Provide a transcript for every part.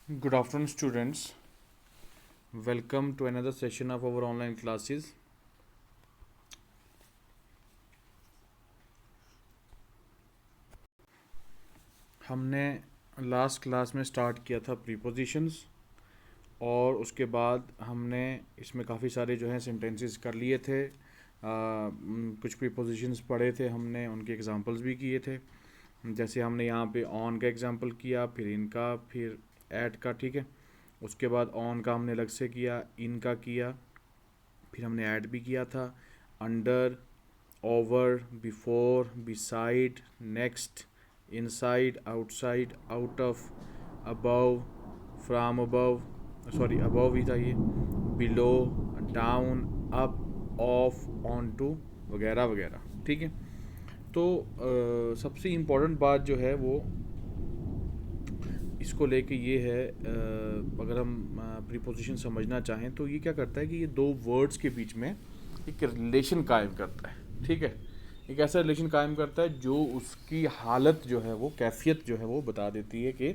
Good afternoon, students. Welcome to another session of our online classes. हमने last class में start किया था prepositions और उसके बाद हमने इसमें काफ़ी सारे जो हैं सेंटेंसेस कर लिए थे। कुछ प्रीपोजिशंस पढ़े थे हमने, उनके एग्जांपल्स भी किए थे। जैसे हमने यहाँ पे ऑन का एग्जांपल किया, फिर इनका, फिर ऐट का, ठीक है। उसके बाद ऑन का हमने अलग से किया, इनका किया, फिर हमने ऐड भी किया था। Under, over, before, beside, next, inside, outside, out of, above, from above, sorry above ही था ये, below, down, up, of, on to, वगैरह वगैरह, ठीक है। तो सबसे इम्पोर्टेंट बात जो है वो इसको लेके ये है, अगर हम प्रीपोजिशन समझना चाहें तो ये क्या करता है कि ये दो वर्ड्स के बीच में एक रिलेशन कायम करता है, ठीक है। एक ऐसा रिलेशन कायम करता है जो उसकी हालत जो है वो, कैफियत जो है वो बता देती है कि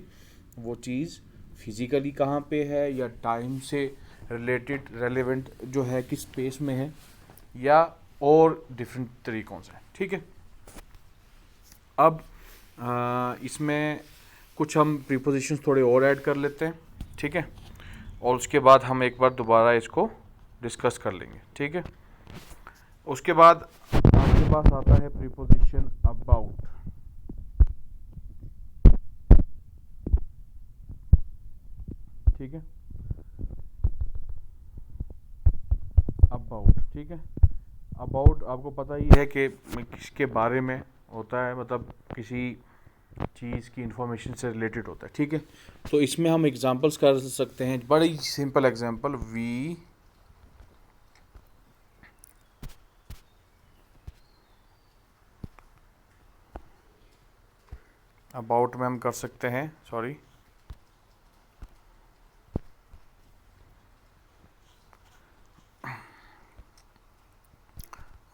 वो चीज़ फिज़िकली कहाँ पे है, या टाइम से रिलेटेड रेलेवेंट जो है किस स्पेस में है, या और डिफरेंट तरीक़ों से, ठीक है। अब इसमें कुछ हम प्रीपोजिशंस थोड़े और ऐड कर लेते हैं, ठीक है। और उसके बाद हम एक बार दोबारा इसको डिस्कस कर लेंगे, ठीक है। उसके बाद आपके पास आता है प्रीपोजिशन अबाउट, ठीक है। अबाउट, ठीक है। अबाउट आपको पता ही है कि किसके बारे में होता है, मतलब किसी चीज़ की इंफॉर्मेशन से रिलेटेड होता है, ठीक है। तो इसमें हम एग्जांपल्स कर सकते हैं, बड़ी सिंपल एग्जांपल। वी अबाउट में हम कर सकते हैं, sorry,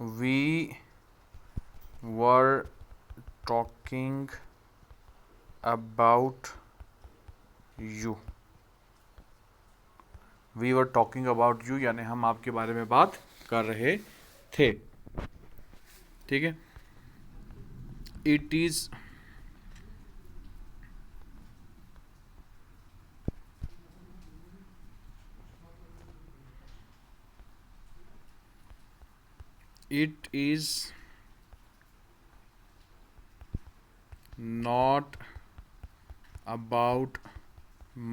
we were talking about you. We were talking about you यानी हम आपके बारे में बात कर रहे थे, ठीक है। It is it is not about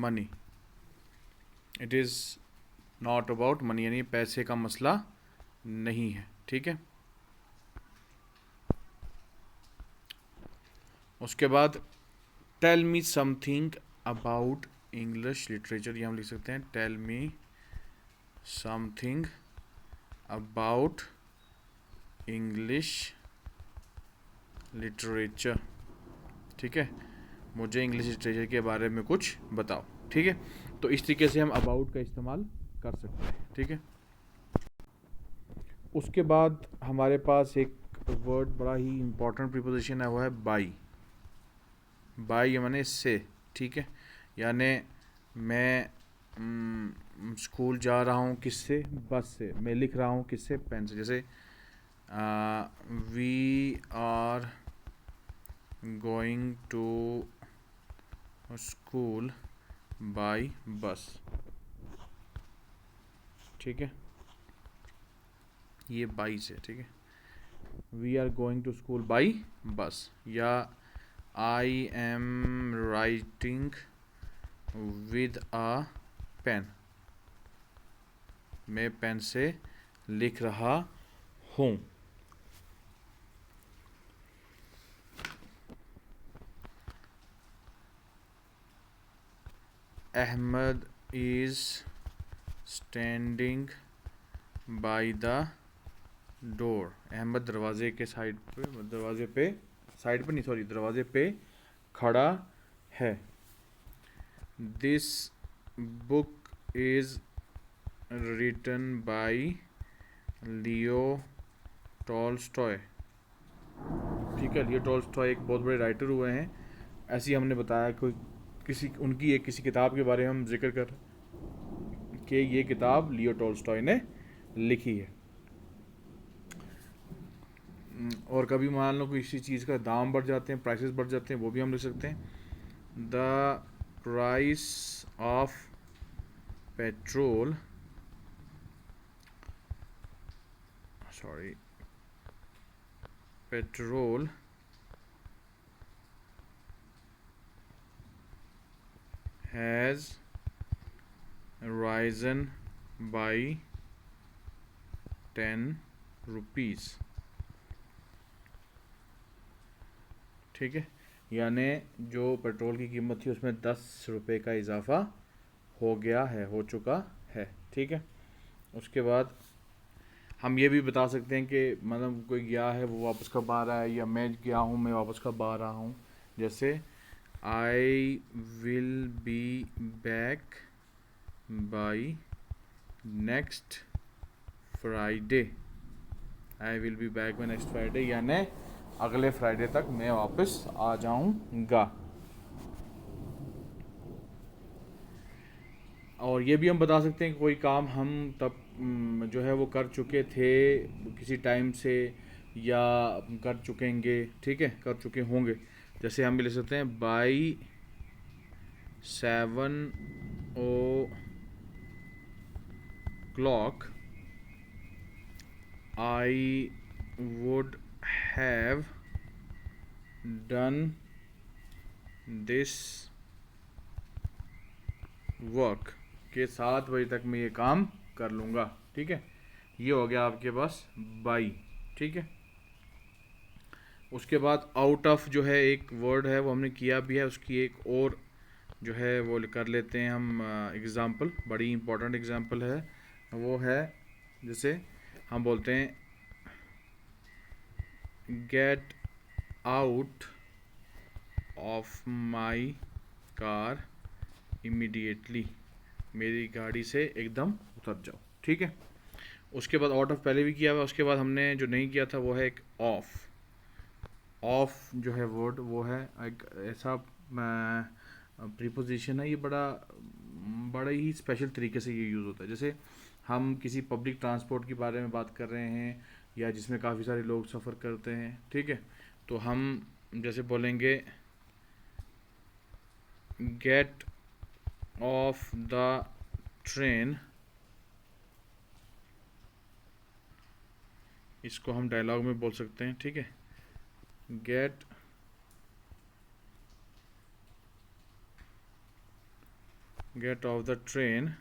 money, it is not about money यानी पैसे का मसला नहीं है, ठीक है। उसके बाद tell me something about English literature, ये हम लिख सकते हैं tell me something about English literature, ठीक है। मुझे इंग्लिश लिटरेचर के बारे में कुछ बताओ, ठीक है। तो इस तरीके से हम अबाउट का इस्तेमाल कर सकते हैं, ठीक है। उसके बाद हमारे पास एक वर्ड बड़ा ही इम्पोर्टेंट प्रीपोजिशन है, वो है बाई। बाई माने से, ठीक है। यानी मैं स्कूल जा रहा हूँ किससे, बस से। मैं लिख रहा हूँ किससे, पेन से। जैसे we are going to school by bus, ठीक है। ये बाई से, ठीक है। We are going to school by bus, या I am writing with a pen, मैं पेन से लिख रहा हूँ। Ahmed is standing by the door, Ahmed दरवाजे के साइड पे, दरवाजे पे, साइड पे नहीं सॉरी, दरवाजे पे खड़ा है। This book is written by Leo Tolstoy, ठीक है। लियो टॉल्स्टॉय एक बहुत बड़े राइटर हुए हैं। ऐसे ही हमने बताया कोई उनकी एक किसी किताब के बारे में हम जिक्र कर कि ये किताब लियो टॉल्स्टॉय ने लिखी है। और कभी मान लो किसी चीज़ का दाम बढ़ जाते हैं, प्राइसेस बढ़ जाते हैं, वो भी हम लिख सकते हैं। The price of petrol, petrol has risen by 10 rupees। ठीक है, यानी जो पेट्रोल की कीमत थी उसमें 10 रुपये का इजाफा हो गया है, हो चुका है। ठीक है, उसके बाद हम ये भी बता सकते हैं कि मतलब कोई गया है वो वापस कब आ रहा है, या मैं गया हूँ मैं वापस कब आ रहा हूँ। जैसे I will be back by next Friday. I will be back by next Friday, यानी अगले फ्राइडे तक मैं वापस आ जाऊँगा। और ये भी हम बता सकते हैं कि कोई काम हम तब जो है वो कर चुके थे किसी टाइम से, या कर चुकेंगे। ठीक है, कर चुके होंगे। जैसे हम भी लिख सकते हैं by 7 o'clock I would have done this work, के 7 बजे तक मैं ये काम कर लूँगा। ठीक है, ये हो गया आपके पास बाई। ठीक है, उसके बाद आउट ऑफ जो है एक वर्ड है वो हमने किया भी है, उसकी एक और जो है वो कर लेते हैं हम एग्ज़ाम्पल। बड़ी इंपॉर्टेंट एग्ज़ाम्पल है, वो है जैसे हम बोलते हैं get out of my car immediately, मेरी गाड़ी से एकदम उतर जाओ। ठीक है, उसके बाद आउट ऑफ पहले भी किया हुआ, उसके बाद हमने जो नहीं किया था वो है एक ऑफ। ऑफ जो है वर्ड वो है एक ऐसा प्रीपोजिशन है, ये बड़ा ही स्पेशल तरीके से ये यूज़ होता है। जैसे हम किसी पब्लिक ट्रांसपोर्ट के बारे में बात कर रहे हैं, या जिसमें काफ़ी सारे लोग सफ़र करते हैं। ठीक है, तो हम जैसे बोलेंगे गेट ऑफ द ट्रेन, इसको हम डायलॉग में बोल सकते हैं। ठीक है, get off the train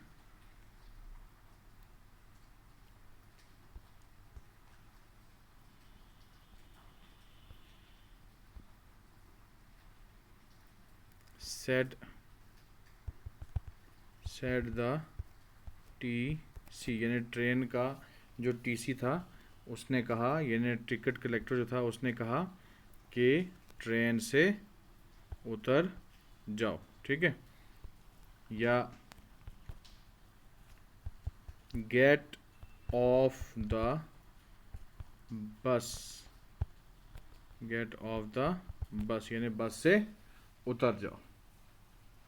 said the TC, यानी ट्रेन का जो टीसी था उसने कहा, यानी टिकट कलेक्टर जो था उसने कहा कि ट्रेन से उतर जाओ। ठीक है, या get off the bus, get off the bus यानी बस से उतर जाओ।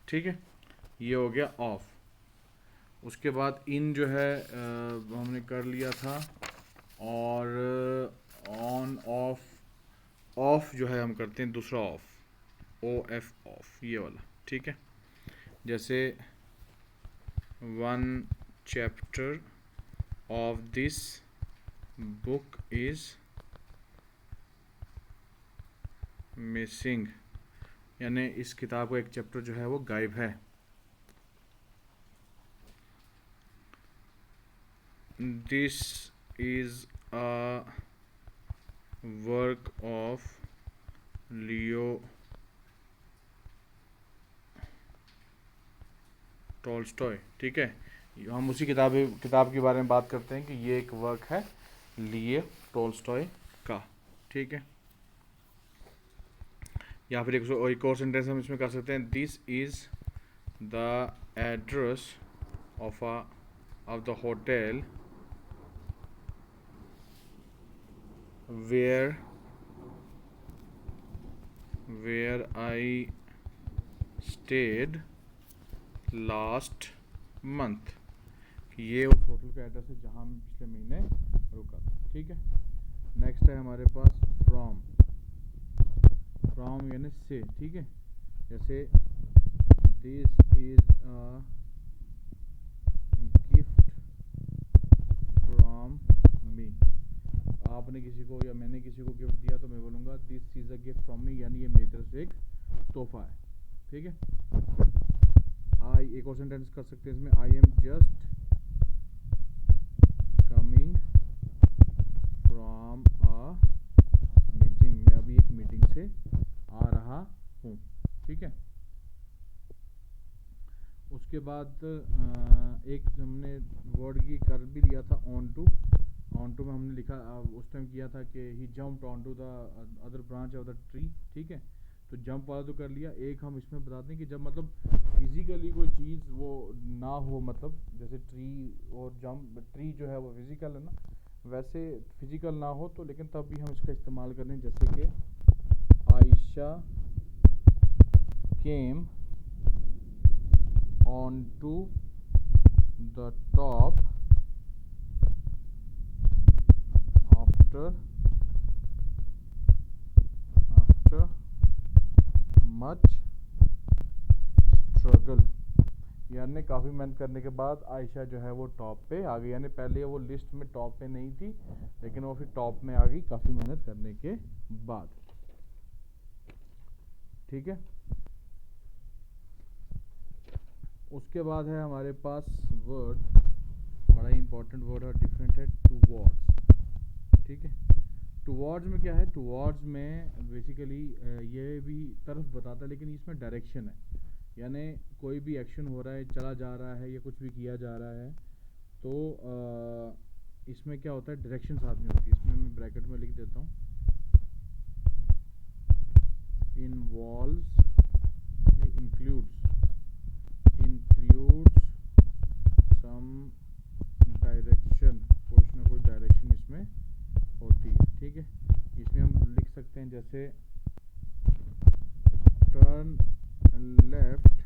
ठीक है, ये हो गया ऑफ। उसके बाद इन जो है हमने कर लिया था, और ऑन ऑफ जो है हम करते हैं दूसरा ऑफ, OF ऑफ, ये वाला। ठीक है, जैसे 1 chapter of this book is missing, यानी इस किताब का एक चैप्टर जो है वो गायब है। This is a work of Leo Tolstoy. ठीक है, हम उसी किताब के बारे में बात करते हैं कि ये एक वर्क है लियो टॉल्स्टॉय का। ठीक है, या फिर एक और सेंटेंस हम इसमें कर सकते हैं, this is the address of the hotel where I stayed last month, ये उस होटल का एड्रेस है जहाँ हम पिछले महीने रुका था, ठीक है। नेक्स्ट है हमारे पास फ्रॉम, फ्रॉम यानी से, ठीक है। जैसे this is a gift from me, आपने किसी को या मैंने किसी को गिफ्ट दिया तो मैं बोलूँगा this is a gift from me, यानी ये मेरी तरफ से एक तोहफा है, ठीक है। आई, एक और सेंटेंस कर सकते हैं इसमें, I am just coming from a meeting, मैं अभी एक मीटिंग से आ रहा हूँ, ठीक है। उसके बाद एक हमने वर्ड की कर भी लिया था, ऑन टू। ऑन टू में हमने लिखा उस टाइम किया था कि ही jumped on to the other branch of the tree, ठीक है। तो जंप वाला तो कर लिया। एक हम इसमें बताते हैं कि जब मतलब फिजिकली कोई चीज़ वो ना हो, मतलब जैसे ट्री और जंप, ट्री जो है वो फिजिकल है ना, वैसे फिजिकल ना हो तो लेकिन तब भी हम इसका इस्तेमाल करें, जैसे कि Ayesha came on to the top after much struggle, यानी काफ़ी मेहनत करने के बाद आयशा जो है वो टॉप पे आ गई, यानी पहले वो लिस्ट में टॉप पे नहीं थी लेकिन वो फिर टॉप में आ गई काफ़ी मेहनत करने के बाद, ठीक है। उसके बाद है हमारे पास वर्ड, बड़ा ही इंपॉर्टेंट वर्ड और डिफरेंट है, टूवर्ड्स, ठीक है। टूवर्ड्स में क्या है, टूवर्ड्स में बेसिकली ये भी तरफ बताता है लेकिन इसमें डायरेक्शन है, यानी कोई भी एक्शन हो रहा है, चला जा रहा है या कुछ भी किया जा रहा है तो इसमें क्या होता है, डायरेक्शन साथ में होती है। इसमें मैं ब्रैकेट में लिख देता हूँ, इन्वॉल्व्स, इंक्लूड्स सम डायरेक्शन, कुछ ना कुछ डायरेक्शन इसमें होती है, ठीक है। इसमें हम लिख सकते हैं जैसे turn left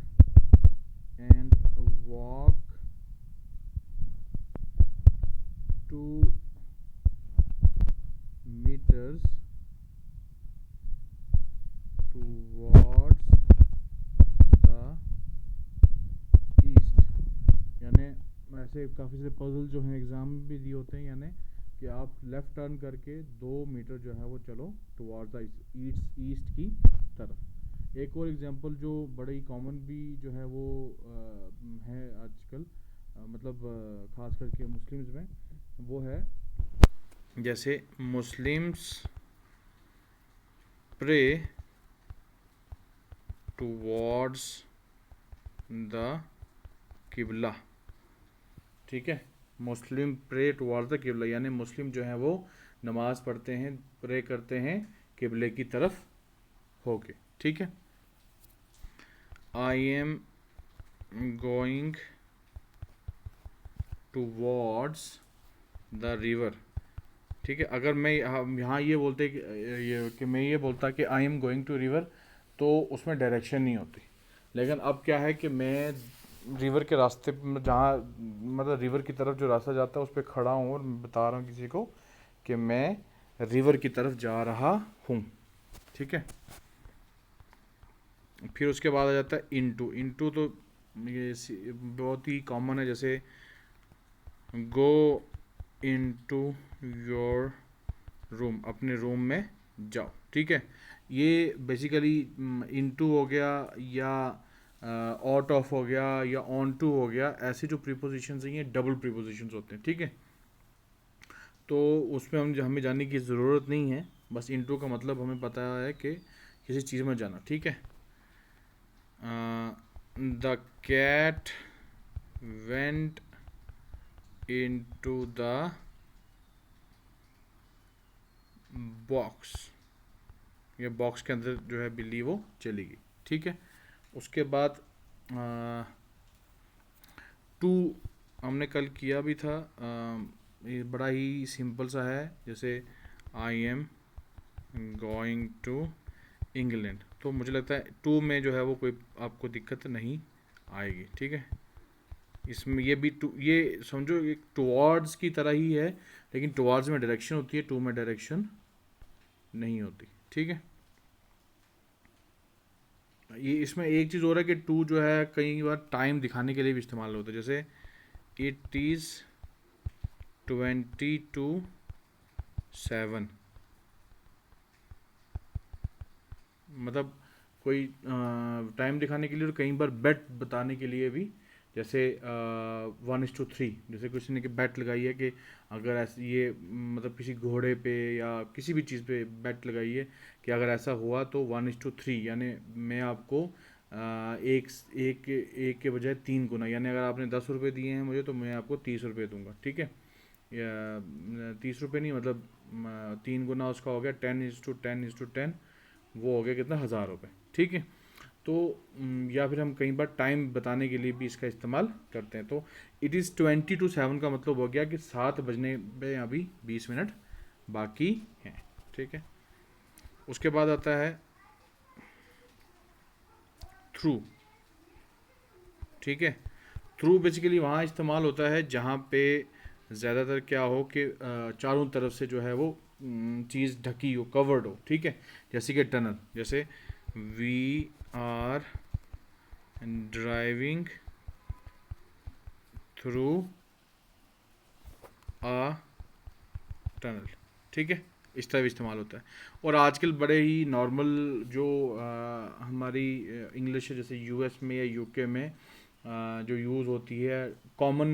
and walk 2 meters towards the east, यानी ऐसे काफ़ी सारे पजल जो हैं एग्ज़ाम में भी दिए होते हैं, यानी कि आप लेफ़्ट टर्न करके 2 मीटर जो है वो चलो टुवार्ड्स द ईस्ट की तरफ। एक और एग्जांपल जो बड़े ही कॉमन भी जो है वो है आजकल, मतलब ख़ास करके मुस्लिम्स में, वो है जैसे मुस्लिम्स प्रे टुवार्ड्स द किबला, ठीक है। मुस्लिम प्रे टुवार्ड्स द किबला, यानी मुस्लिम जो है वो नमाज़ पढ़ते हैं, प्रे करते हैं किबले की तरफ होके, ठीक है। आई am going towards the river, ठीक है। अगर मैं यहाँ ये बोलते कि मैं ये बोलता कि I am going to river तो उसमें डायरेक्शन नहीं होती, लेकिन अब क्या है कि मैं रिवर के रास्ते में, जहाँ मतलब रिवर की तरफ जो रास्ता जाता है उस पर खड़ा हूँ और बता रहा हूँ किसी को कि मैं रिवर की तरफ जा रहा हूँ, ठीक है। फिर उसके बाद आ जाता है इनटू। इनटू तो ये बहुत ही कॉमन है, जैसे गो इनटू योर रूम, अपने रूम में जाओ, ठीक है। ये बेसिकली इनटू हो गया या आउट ऑफ हो गया या ऑन टू हो गया, ऐसे जो प्रीपोजिशंस हैं ये डबल प्रीपोजिशंस होते हैं, ठीक है। तो उसमें हमें जानने की ज़रूरत नहीं है, बस इनटू का मतलब हमें पता है कि किसी चीज़ में जाना, ठीक है। The cat went into the box, या बॉक्स के अंदर जो है बिल्ली वो चली गई, ठीक है। उसके बाद टू हमने कल किया भी था, ये बड़ा ही सिंपल सा है, जैसे I am going to England, तो मुझे लगता है 2 में जो है वो कोई आपको दिक्कत नहीं आएगी, ठीक है। इसमें ये भी टू, ये समझो एक टुवर्ड्स की तरह ही है, लेकिन टुवर्ड्स में डायरेक्शन होती है, 2 में डायरेक्शन नहीं होती, ठीक है। ये इसमें एक चीज़ और है कि 2 जो है कई बार टाइम दिखाने के लिए भी इस्तेमाल होता है, जैसे इट इज़ 20 to 7, मतलब कोई टाइम दिखाने के लिए और कई बार बेट बताने के लिए भी, जैसे 1:3, जैसे किसी ने बेट लगाई है कि अगर ऐसे ये मतलब किसी घोड़े पे या किसी भी चीज़ पे बेट लगाई है कि अगर ऐसा हुआ तो 1:3, यानी मैं आपको एक एक एक के बजाय 3 गुना, यानी अगर आपने 10 रुपये दिए हैं मुझे तो मैं आपको 30 रुपये दूंगा, ठीक है। या 30 रुपये नहीं, मतलब 3 गुना उसका हो गया 10:10:10, वो हो गया कितना, 1000 रुपये, ठीक है। तो या फिर हम कई बार टाइम बताने के लिए भी इसका इस्तेमाल करते हैं। तो इट इज़ 20 to 7 का मतलब हो गया कि 7 बजने में अभी 20 मिनट बाकी हैं, ठीक है। उसके बाद आता है थ्रू, ठीक है। थ्रू बेसिकली वहाँ इस्तेमाल होता है जहाँ पे ज़्यादातर क्या हो कि चारों तरफ से जो है वो चीज़ ढकी हो, कवर्ड हो, ठीक है। जैसे कि टनल, जैसे we are driving through a tunnel, ठीक है। इस तरह भी इस्तेमाल होता है। और आजकल बड़े ही नॉर्मल जो हमारी इंग्लिश है, जैसे यूएस में या यूके में जो यूज़ होती है, कॉमन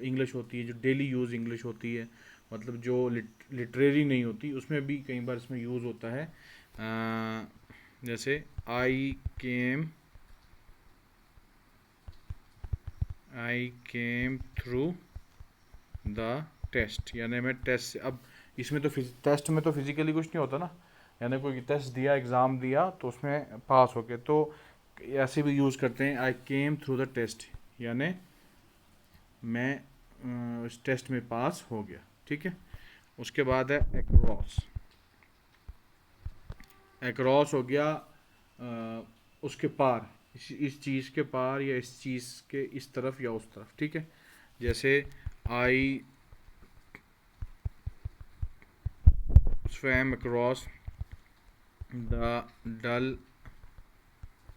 इंग्लिश होती है, जो डेली यूज़ इंग्लिश होती है, मतलब जो लिटरेरी नहीं होती, उसमें भी कई बार इसमें यूज़ होता है। जैसे आई केम थ्रू द टेस्ट, यानी मैं टेस्ट से, अब इसमें तो टेस्ट में तो फिजिकली कुछ नहीं होता ना, यानी कोई टेस्ट दिया, एग्ज़ाम दिया तो उसमें पास हो गए, तो ऐसे भी यूज़ करते हैं आई केम थ्रू द टेस्ट, यानी मैं इस टेस्ट में पास हो गया, ठीक है। उसके बाद है एक्रॉस। एक्रॉस हो गया उसके पार, इस चीज़ के पार या इस चीज़ के इस तरफ या उस तरफ, ठीक है। जैसे I swam across the Dal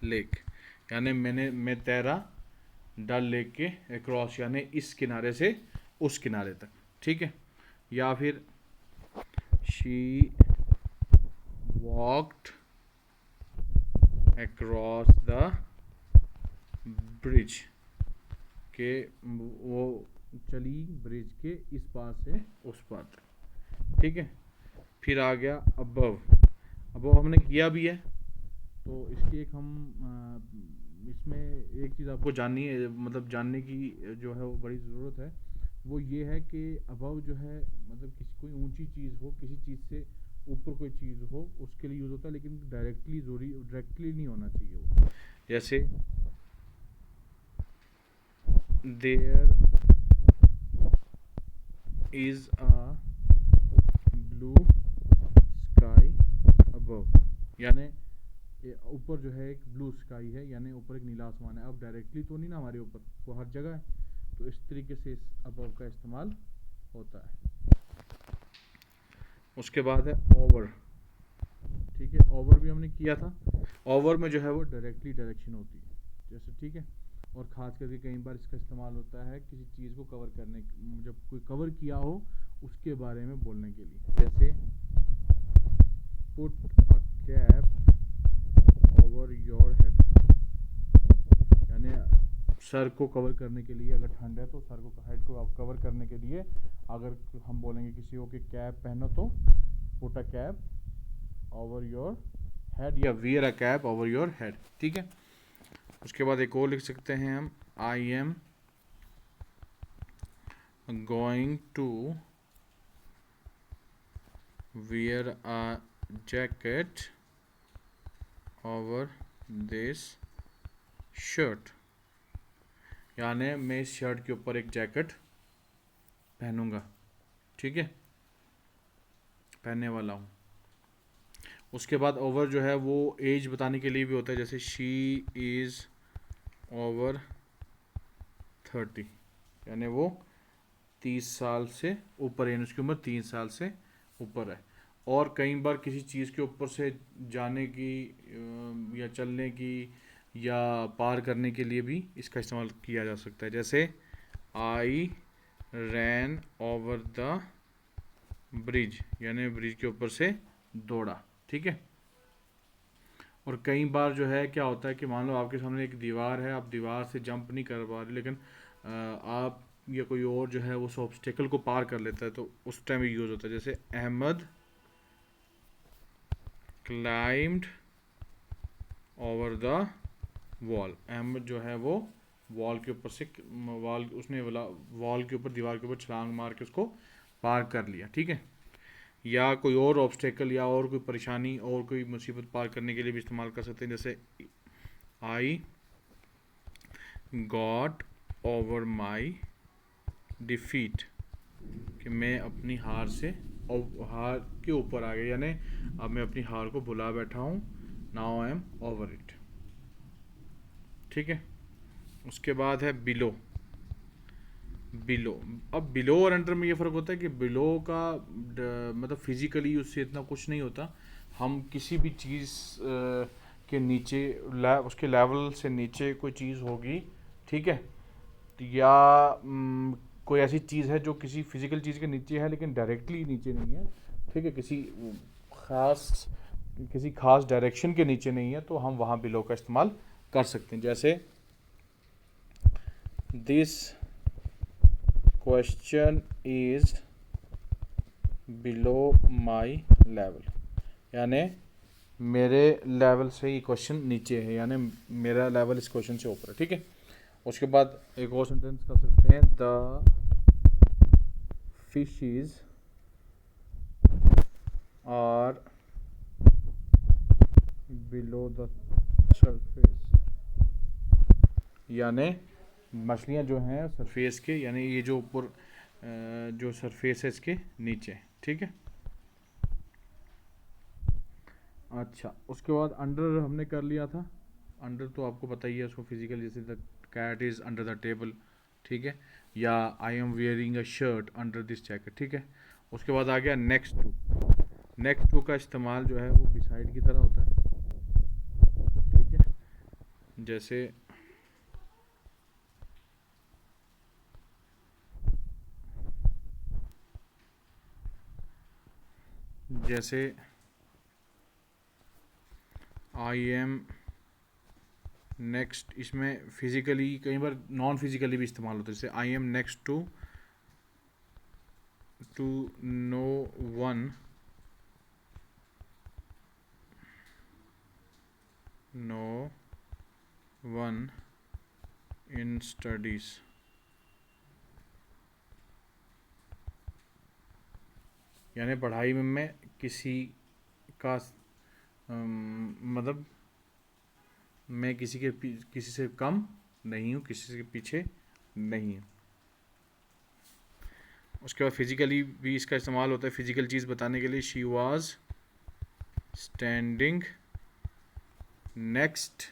lake, यानी मैं तैरा डल लेक के अक्रॉस, यानी इस किनारे से उस किनारे तक, ठीक है। या फिर she walked across the bridge, के वो चली ब्रिज के इस पार से उस पार तक, ठीक है। फिर आ गया अबव। अबव हमने किया भी है, तो इसकी एक हम इसमें एक चीज़ आपको जाननी है, मतलब जानने की जो है वो बड़ी ज़रूरत है, वो ये है कि अबव जो है मतलब किसी कोई ऊंची चीज़ हो, किसी चीज़ से ऊपर कोई चीज़ हो, उसके लिए यूज़ होता है, लेकिन डायरेक्टली नहीं होना चाहिए वो। जैसे there is a blue sky above, यानी ऊपर जो है एक ब्लू स्काई है, यानी ऊपर एक नीला आसमान है। अब डायरेक्टली तो नहीं ना हमारे ऊपर, वो हर जगह है, तो इस तरीके से इस अबव का इस्तेमाल होता है। उसके बाद है ओवर, ठीक है। ओवर भी हमने किया था। ओवर में जो है वो डायरेक्टली डायरेक्शन होती है, जैसे, ठीक है। और ख़ास करके कई बार इसका इस्तेमाल होता है किसी चीज़ को कवर करने, जब कोई कवर किया हो उसके बारे में बोलने के लिए, जैसे put a cap over your head, यानी सर को कवर करने के लिए, अगर ठंड है तो सर को, हेड को कवर करने के लिए अगर हम बोलेंगे किसी को कि कैप पहनो, तो put a cap over your head या wear a cap over your head, ठीक है। उसके बाद एक और लिख सकते हैं हम, I am going to wear a jacket over this shirt, यानी मैं इस शर्ट के ऊपर एक जैकेट पहनूंगा, ठीक है, पहनने वाला हूँ। उसके बाद ओवर जो है वो एज बताने के लिए भी होता है, जैसे शी इज़ ओवर 30, यानी वो 30 साल से ऊपर, यानी उसकी उम्र 30 साल से ऊपर है। और कई बार किसी चीज़ के ऊपर से जाने की या चलने की या पार करने के लिए भी इसका इस्तेमाल किया जा सकता है, जैसे आई रैन ओवर द ब्रिज, यानी ब्रिज के ऊपर से दौड़ा। ठीक है। और कई बार जो है क्या होता है कि मान लो आपके सामने एक दीवार है, आप दीवार से जंप नहीं कर पा रहे, लेकिन आप या कोई और जो है वो उस ऑब्स्टेकल को पार कर लेता है, तो उस टाइम यूज़ होता है, जैसे Ahmed climbed over the wall. Ahmed जो है वो वॉल के ऊपर से वॉल उसने वॉल के ऊपर, दीवार के ऊपर छलांग मार के उसको पार कर लिया। ठीक है। या कोई और ऑब्स्टेकल या और कोई परेशानी और कोई मुसीबत पार करने के लिए भी इस्तेमाल कर सकते हैं, जैसे I got over my defeat, कि मैं अपनी हार से और हार के ऊपर आ गया, यानी अब मैं अपनी हार को भुला बैठा हूँ, now I am over it. ठीक है। उसके बाद है बिलो। बिलो, अब बिलो और अंडर में ये फ़र्क होता है कि बिलो का मतलब फिजिकली उससे इतना कुछ नहीं होता। हम किसी भी चीज़ के नीचे उसके लेवल से नीचे कोई चीज़ होगी, ठीक है, या कोई ऐसी चीज़ है जो किसी फिजिकल चीज़ के नीचे है लेकिन डायरेक्टली नीचे नहीं है, ठीक है, खास किसी खास डायरेक्शन के नीचे नहीं है, तो हम वहाँ बिलो का इस्तेमाल कर सकते हैं, जैसे this question is below my level, यानी मेरे लेवल से ये क्वेश्चन नीचे है, यानी मेरा लेवल इस क्वेश्चन से ऊपर है। ठीक है। उसके बाद एक और सेंटेंस कर सकते हैं, the fishes are below the surface, यानी मछलियाँ जो हैं सरफेस के, यानी ये जो ऊपर जो सरफेस है इसके नीचे। ठीक है। अच्छा, उसके बाद अंडर हमने कर लिया था। अंडर तो आपको पता ही है उसको फिजिकल, जैसे the cat is under the table, ठीक है, या I am wearing a shirt under this jacket. ठीक है। उसके बाद आ गया नेक्स्ट टू। नेक्स्ट टू का इस्तेमाल जो है वो बिसाइड की तरह होता है। ठीक है। जैसे जैसे आई एम नेक्स्ट, इसमें फिजिकली कई बार नॉन फिजिकली भी इस्तेमाल होता है, जैसे I am next to no one no one in studies, यानी पढ़ाई में मैं किसी का मतलब मैं किसी से कम नहीं हूँ, किसी के पीछे नहीं हूँ। उसके बाद फिजिकली भी इसका इस्तेमाल होता है, फिजिकल चीज़ बताने के लिए, she was standing next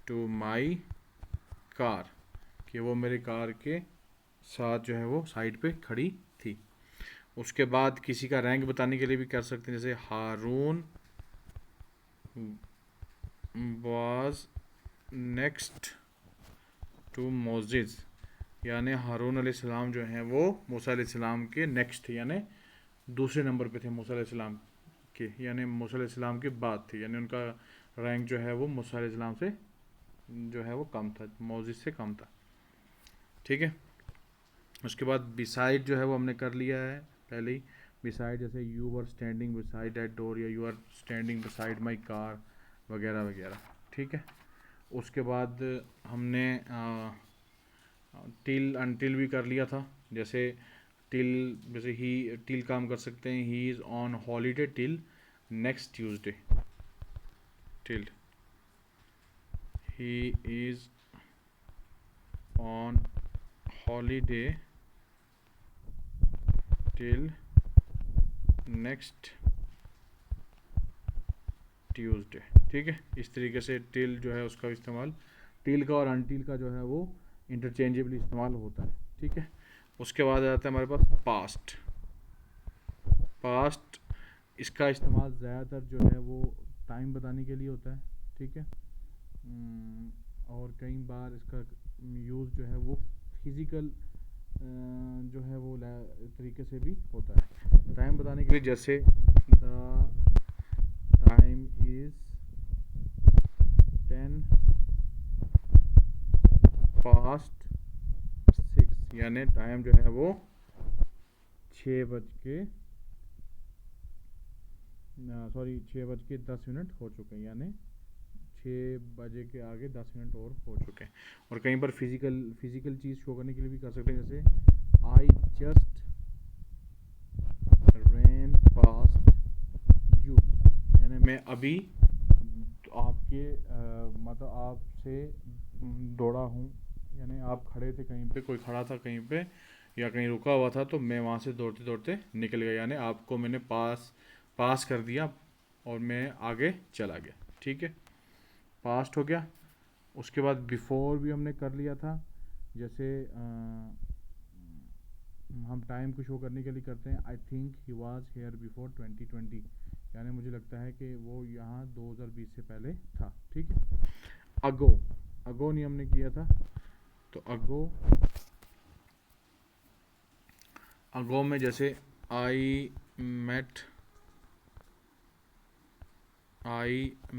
to my car, कि वो मेरे कार के साथ जो है वो साइड पे खड़ी थी। उसके बाद किसी का रैंक बताने के लिए भी कर सकते हैं, जैसे हारून वाज नेक्स्ट टू मोजेस, यानी हारून अलैहिस्सलाम जो हैं वो मूसा अलैहिस्सलाम के नेक्स्ट थे, यानी दूसरे नंबर पे थे मूसा अलैहिस्सलाम के, यानी मूसा अलैहिस्सलाम के बाद थे, यानी उनका रैंक जो है वो मूसा अलैहिस्सलाम से जो है वो कम था, मोजेस से कम था। ठीक है। उसके बाद बिसाइड जो है वो हमने कर लिया है पहले ही। बिसाइड जैसे you are standing beside that door, या you are standing beside my car, वगैरह वगैरह। ठीक है। उसके बाद हमने टिल अनटिल भी कर लिया था, जैसे जैसे ही टिल काम कर सकते हैं, he is on holiday till next Tuesday, till he is on holiday till next Tuesday, ठीक है। इस तरीके से टिल जो है उसका इस्तेमाल, टिल का और अनटिल का जो है वो इंटरचेंजेबली इस्तेमाल होता है, ठीक है। उसके बाद आ जाता है हमारे पास पास्ट। पास्ट इसका इस्तेमाल ज़्यादातर जो है वो टाइम बताने के लिए होता है, ठीक है। और कई बार इसका यूज़ जो है वो फिज़िकल जो है वो तरीके से भी होता है टाइम बताने के लिए, जैसे द टाइम इज़ 10 past 6, यानी टाइम जो है वो 6:10 हो चुके हैं, यानी 6 बजे के आगे 10 मिनट और हो चुके हैं। और कहीं पर फिजिकल चीज़ शो करने के लिए भी कर सकते हैं, जैसे I just ran past you, यानी मैं अभी आपके मतलब आपसे दौड़ा हूँ, यानी आप खड़े थे कहीं पे, कोई खड़ा था कहीं पे या कहीं रुका हुआ था, तो मैं वहाँ से दौड़ते दौड़ते निकल गया, यानी आपको मैंने पास कर दिया और मैं आगे चला गया, ठीक है। पास्ट हो गया। उसके बाद बिफोर भी हमने कर लिया था, जैसे हम टाइम को शो करने के लिए करते हैं, I think he was here before 2020, यानी मुझे लगता है कि वो यहाँ 2020 से पहले था, ठीक है। अगो, अगो नहीं हमने किया था, तो अगो में जैसे I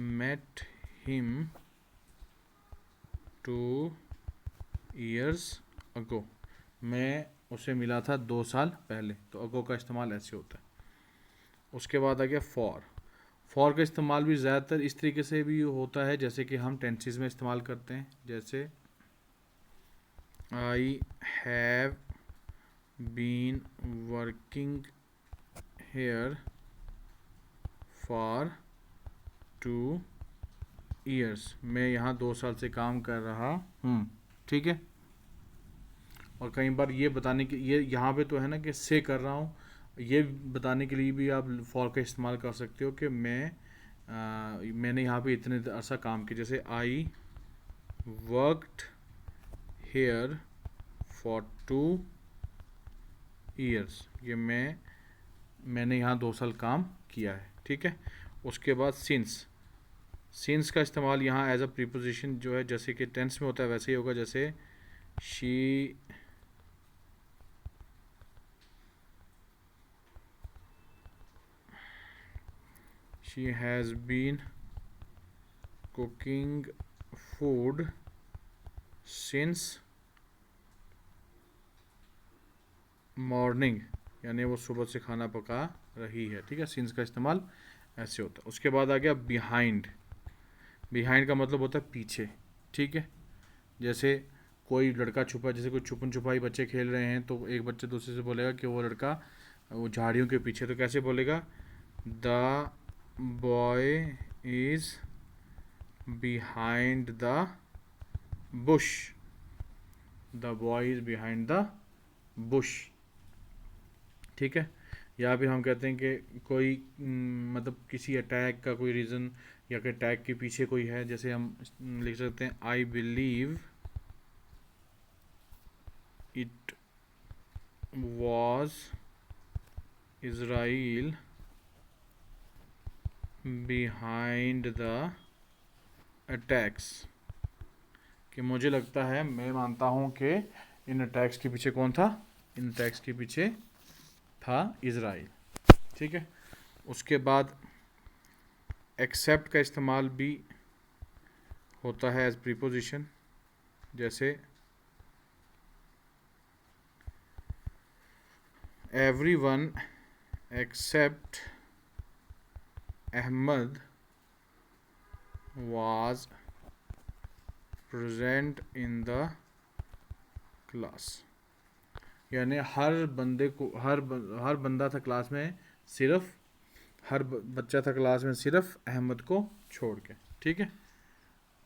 met him 2 years ago, मैं उसे मिला था 2 साल पहले, तो अगो का इस्तेमाल ऐसे होता है। उसके बाद आ गया फॉर का इस्तेमाल भी ज़्यादातर इस तरीके से भी होता है, जैसे कि हम टेंसेस में इस्तेमाल करते हैं, जैसे I have been working here for 2 years, मैं यहाँ 2 साल से काम कर रहा हूँ, ठीक है। और कई बार ये बताने के, ये यहाँ पे तो है ना कि से कर रहा हूँ, ये बताने के लिए भी आप फॉर का इस्तेमाल कर सकते हो कि मैंने यहाँ पे इतने अर्सा काम किया, जैसे I worked hair for 2 years, ये मैंने यहाँ 2 साल काम किया है, ठीक है। उसके बाद सिंस का इस्तेमाल यहाँ एज अ प्रीपोजिशन जो है, जैसे कि टेंस में होता है वैसे ही होगा, जैसे she has been cooking food since morning, यानी वो सुबह से खाना पका रही है, ठीक है। सिंस का इस्तेमाल ऐसे होता है। उसके बाद आ गया बिहाइंड का मतलब होता है पीछे, ठीक है। जैसे कोई लड़का छुपा, जैसे कोई छुपन छुपाई बच्चे खेल रहे हैं, तो एक बच्चे दूसरे से बोलेगा कि वो लड़का वो झाड़ियों के पीछे, तो कैसे बोलेगा, the boy is behind the Bush, the boy is behind the Bush, ठीक है। या फिर हम कहते हैं कि कोई मतलब किसी अटैक का कोई रीज़न, या कि अटैक के पीछे कोई है, जैसे हम लिख सकते हैं I believe it was Israel behind the attacks, कि मुझे लगता है, मैं मानता हूँ कि इन अटैक्स के पीछे कौन था, इन अटैक्स के पीछे था इज़राइल, ठीक है। उसके बाद एक्सेप्ट का इस्तेमाल भी होता है एज प्रीपोजिशन, जैसे everyone except Ahmed was present in the class, यानी हर बंदा था क्लास में, सिर्फ हर बच्चा था क्लास में सिर्फ अहमद को छोड़ के, ठीक है।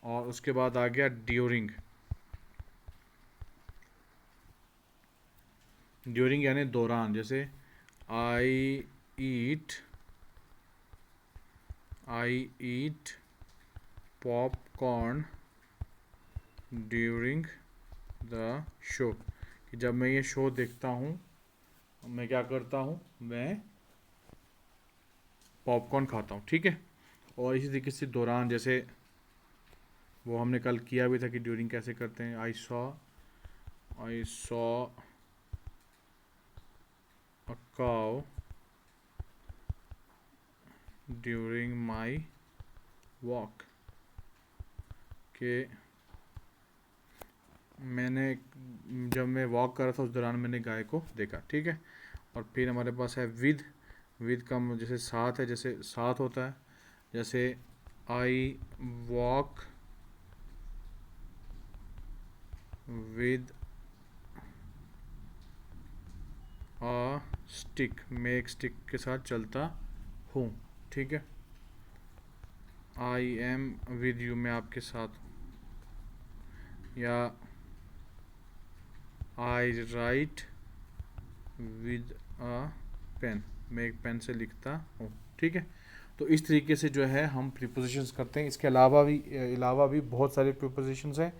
और उसके बाद आ गया ड्यूरिंग यानी दौरान, जैसे आई ईट आई ईट पॉपकॉर्न ड्यूरिंग द शो, कि जब मैं ये शो देखता हूँ मैं क्या करता हूँ, मैं पॉपकॉर्न खाता हूँ, ठीक है। और इसी तरीके से दौरान, जैसे वो हमने कल किया भी था कि ड्यूरिंग कैसे करते हैं। I saw a cow during my walk, कि मैंने जब मैं वॉक कर रहा था उस दौरान मैंने गाय को देखा, ठीक है। और फिर हमारे पास है विद का जैसे साथ है, जैसे साथ होता है, जैसे I walk with a stick, मैं एक स्टिक के साथ चलता हूँ, ठीक है। आई एम विद यू, मैं आपके साथ हूँ। या आई राइट विद अ पेन, मैं एक पेन से लिखता हूँ, ठीक है। तो इस तरीके से जो है हम प्रीपोजिशंस करते हैं। इसके अलावा भी बहुत सारे प्रीपोजिशंस हैं,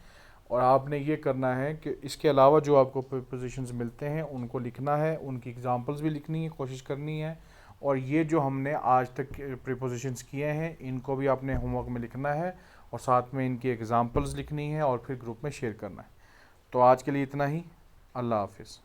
और आपने ये करना है कि इसके अलावा जो आपको प्रीपोजिशंस मिलते हैं उनको लिखना है, उनकी एग्जांपल्स भी लिखनी है, कोशिश करनी है। और ये जो हमने आज तक प्रीपोजिशंस किए हैं इनको भी आपने होमवर्क में लिखना है, और साथ में इनकी एग्जांपल्स लिखनी है, और फिर ग्रुप में शेयर करना है। तो आज के लिए इतना ही। अल्लाह हाफिज़।